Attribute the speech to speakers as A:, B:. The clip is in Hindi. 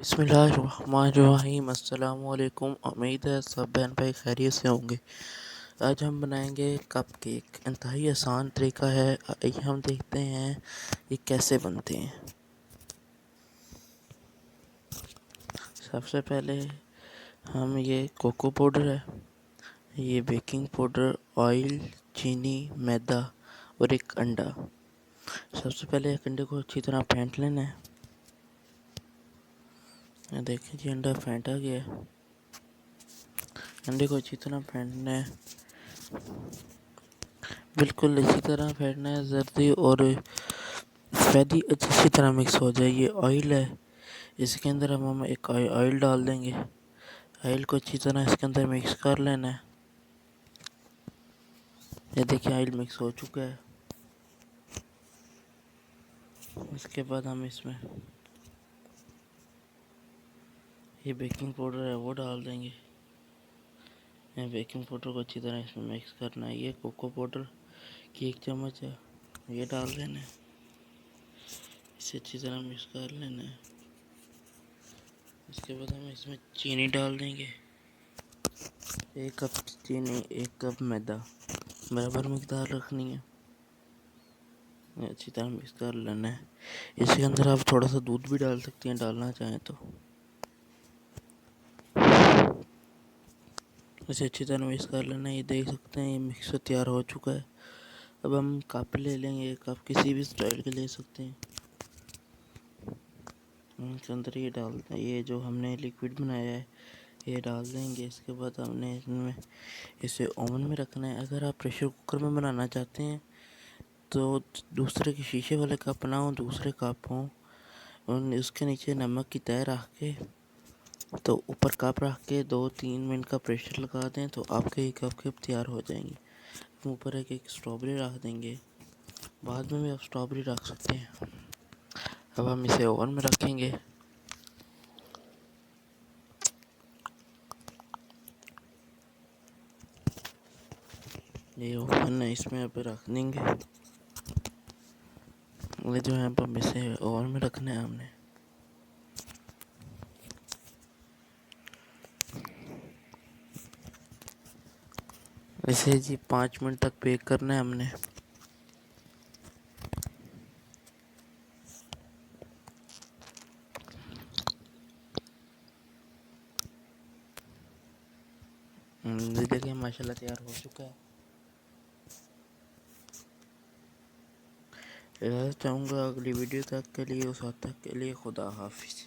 A: बिस्मिल्लाहिर्रहमानिर्रहीम। अस्सलामुअलैकुम। उम्मीद है सब बहन भाई खैरियत से होंगे। आज हम बनाएंगे कप केक। इंतहाई आसान तरीका है। आइए हम देखते हैं ये कैसे बनते हैं। सबसे पहले हम ये कोको पाउडर है, ये बेकिंग पाउडर, ऑयल, चीनी, मैदा और एक अंडा। सबसे पहले एक अंडे को अच्छी तरह फेंट लेना है। देखिए जी, अंडा फेंटा गया है। अंडे को अच्छी तरह फेंटना है, बिल्कुल अच्छी तरह फेंटना है। जर्दी और सफ़ेदी अच्छी तरह मिक्स हो जाए। ये ऑयल है, इसके अंदर हम एक ऑयल डाल देंगे। ऑयल को अच्छी तरह इसके अंदर मिक्स कर लेना है। ये देखिए ऑयल मिक्स हो चुका है। इसके बाद हम इसमें ये बेकिंग पाउडर है वो डाल देंगे। ये बेकिंग पाउडर को अच्छी तरह इसमें मिक्स करना है। ये कोको पाउडर की 1 चम्मच है, ये डाल देना है। इसे अच्छी तरह मिक्स कर लेना है। इसके बाद हम इसमें चीनी डाल देंगे। 1 कप चीनी, 1 कप मैदा, बराबर मकदार रखनी है। अच्छी तरह मिक्स कर लेना है। इसके अंदर आप थोड़ा सा दूध भी डाल सकते हैं, डालना चाहें तो। इसे अच्छी तरह मिक्स कर लेना है। ये देख सकते हैं ये मिक्सर तैयार हो चुका है। अब हम कप ले लेंगे। कप किसी भी स्टाइल के ले सकते हैं। इसके अंदर ये जो हमने लिक्विड बनाया है ये डाल देंगे। इसके बाद हमने इसमें इसे ओवन में रखना है। अगर आप प्रेशर कुकर में बनाना चाहते हैं तो दूसरे के शीशे वाले कप ना हो, दूसरे कप हों, और उसके नीचे नमक की तह रख के तो ऊपर कप रख के 2-3 मिनट का प्रेशर लगा दें तो आपके ये कप केक तैयार हो जाएंगे। ऊपर एक स्ट्रॉबेरी रख देंगे, बाद में भी आप स्ट्रॉबेरी रख सकते हैं। अब हम इसे ओवन में रखेंगे। ये ओवन है, इसमें अब रख देंगे। ये जो है अब इसे ओवन में रखना है हमने। इसे जी 5 मिनट तक बेक करना है हमने। देखिए माशाल्लाह तैयार हो चुका है। इजाज़त चाहूँगा अगली वीडियो तक के लिए। उस वक्त तक के लिए खुदा हाफिज़।